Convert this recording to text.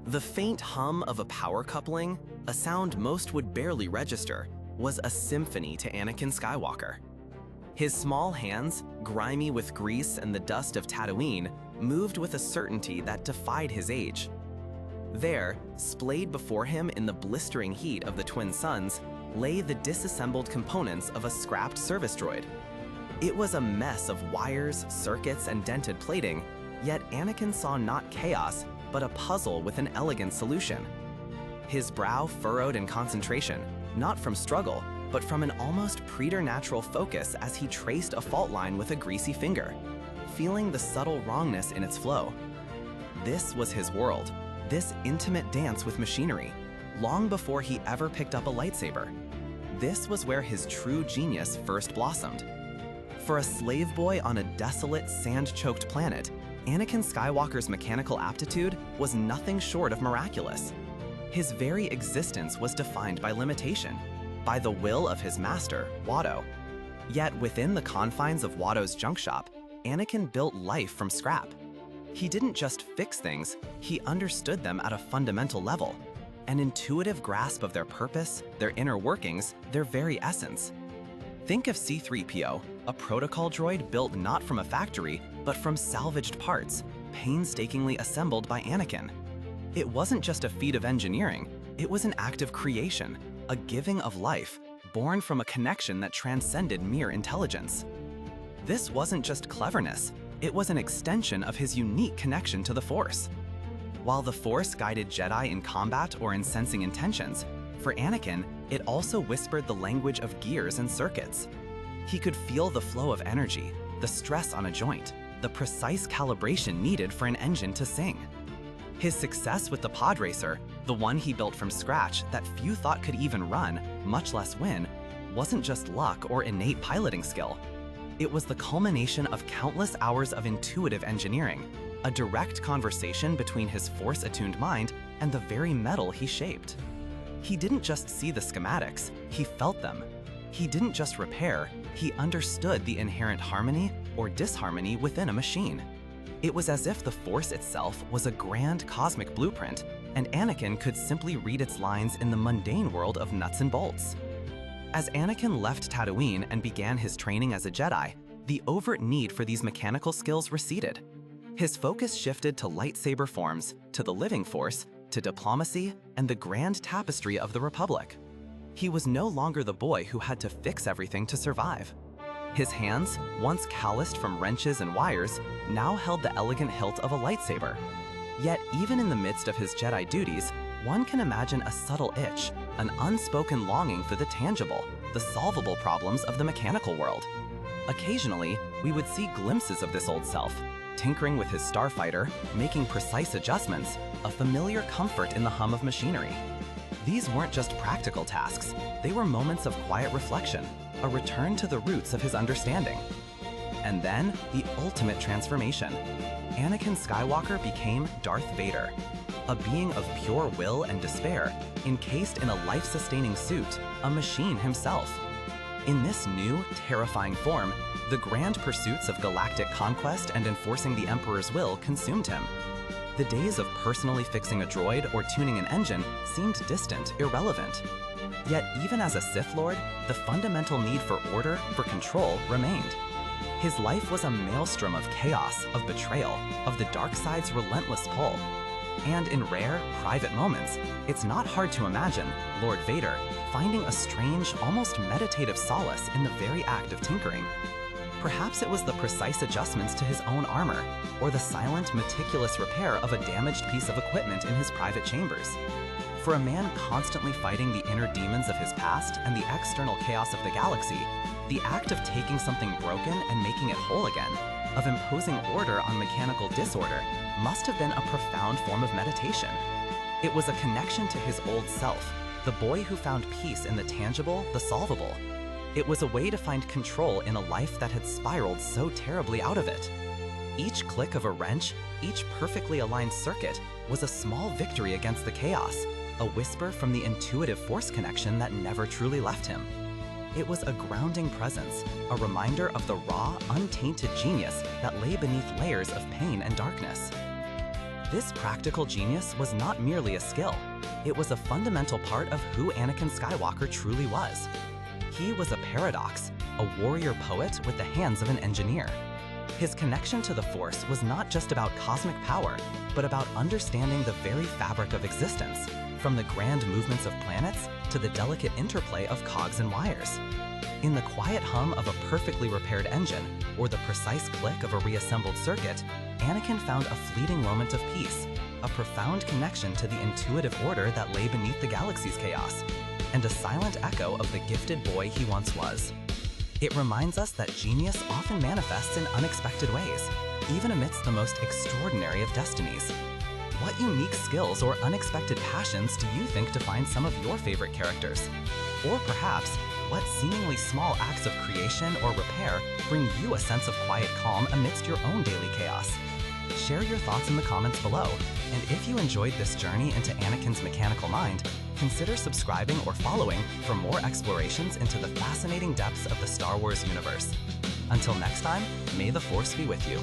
The faint hum of a power coupling, a sound most would barely register, was a symphony to Anakin Skywalker. His small hands, grimy with grease and the dust of Tatooine, moved with a certainty that defied his age. There, splayed before him in the blistering heat of the twin suns, lay the disassembled components of a scrapped service droid. It was a mess of wires, circuits, and dented plating, yet Anakin saw not chaos, but a puzzle with an elegant solution. His brow furrowed in concentration, not from struggle, but from an almost preternatural focus as he traced a fault line with a greasy finger, feeling the subtle wrongness in its flow. This was his world, this intimate dance with machinery, long before he ever picked up a lightsaber. This was where his true genius first blossomed. For a slave boy on a desolate, sand-choked planet, Anakin Skywalker's mechanical aptitude was nothing short of miraculous. His very existence was defined by limitation, by the will of his master, Watto. Yet within the confines of Watto's junk shop, Anakin built life from scrap. He didn't just fix things, he understood them at a fundamental level, an intuitive grasp of their purpose, their inner workings, their very essence. Think of C-3PO, a protocol droid built not from a factory, but from salvaged parts, painstakingly assembled by Anakin. It wasn't just a feat of engineering, it was an act of creation, a giving of life, born from a connection that transcended mere intelligence. This wasn't just cleverness, it was an extension of his unique connection to the Force. While the Force guided Jedi in combat or in sensing intentions, for Anakin, it also whispered the language of gears and circuits. He could feel the flow of energy, the stress on a joint, the precise calibration needed for an engine to sing. His success with the pod racer, the one he built from scratch that few thought could even run, much less win, wasn't just luck or innate piloting skill. It was the culmination of countless hours of intuitive engineering, a direct conversation between his Force-attuned mind and the very metal he shaped. He didn't just see the schematics, he felt them. He didn't just repair, he understood the inherent harmony or disharmony within a machine. It was as if the Force itself was a grand cosmic blueprint, and Anakin could simply read its lines in the mundane world of nuts and bolts. As Anakin left Tatooine and began his training as a Jedi, the overt need for these mechanical skills receded. His focus shifted to lightsaber forms, to the living Force, to diplomacy, and the grand tapestry of the Republic. He was no longer the boy who had to fix everything to survive. His hands, once calloused from wrenches and wires, now held the elegant hilt of a lightsaber. Yet even in the midst of his Jedi duties, one can imagine a subtle itch, an unspoken longing for the tangible, the solvable problems of the mechanical world. Occasionally, we would see glimpses of this old self, tinkering with his starfighter, making precise adjustments, a familiar comfort in the hum of machinery. These weren't just practical tasks, they were moments of quiet reflection, a return to the roots of his understanding. And then, the ultimate transformation. Anakin Skywalker became Darth Vader, a being of pure will and despair, encased in a life-sustaining suit, a machine himself. In this new, terrifying form, the grand pursuits of galactic conquest and enforcing the Emperor's will consumed him. The days of personally fixing a droid or tuning an engine seemed distant, irrelevant. Yet even as a Sith Lord, the fundamental need for order, for control, remained. His life was a maelstrom of chaos, of betrayal, of the dark side's relentless pull. And in rare, private moments, it's not hard to imagine Lord Vader finding a strange, almost meditative solace in the very act of tinkering. Perhaps it was the precise adjustments to his own armor, or the silent, meticulous repair of a damaged piece of equipment in his private chambers. For a man constantly fighting the inner demons of his past and the external chaos of the galaxy, the act of taking something broken and making it whole again, of imposing order on mechanical disorder, must have been a profound form of meditation. It was a connection to his old self, the boy who found peace in the tangible, the solvable. It was a way to find control in a life that had spiraled so terribly out of it. Each click of a wrench, each perfectly aligned circuit, was a small victory against the chaos, a whisper from the intuitive Force connection that never truly left him. It was a grounding presence, a reminder of the raw, untainted genius that lay beneath layers of pain and darkness. This practical genius was not merely a skill. It was a fundamental part of who Anakin Skywalker truly was. He was a paradox, a warrior poet with the hands of an engineer. His connection to the Force was not just about cosmic power, but about understanding the very fabric of existence, from the grand movements of planets to the delicate interplay of cogs and wires. In the quiet hum of a perfectly repaired engine, or the precise click of a reassembled circuit, Anakin found a fleeting moment of peace, a profound connection to the intuitive order that lay beneath the galaxy's chaos, and a silent echo of the gifted boy he once was. It reminds us that genius often manifests in unexpected ways, even amidst the most extraordinary of destinies. What unique skills or unexpected passions do you think define some of your favorite characters? Or perhaps, what seemingly small acts of creation or repair bring you a sense of quiet calm amidst your own daily chaos? Share your thoughts in the comments below, and if you enjoyed this journey into Anakin's mechanical mind, consider subscribing or following for more explorations into the fascinating depths of the Star Wars universe. Until next time, may the Force be with you.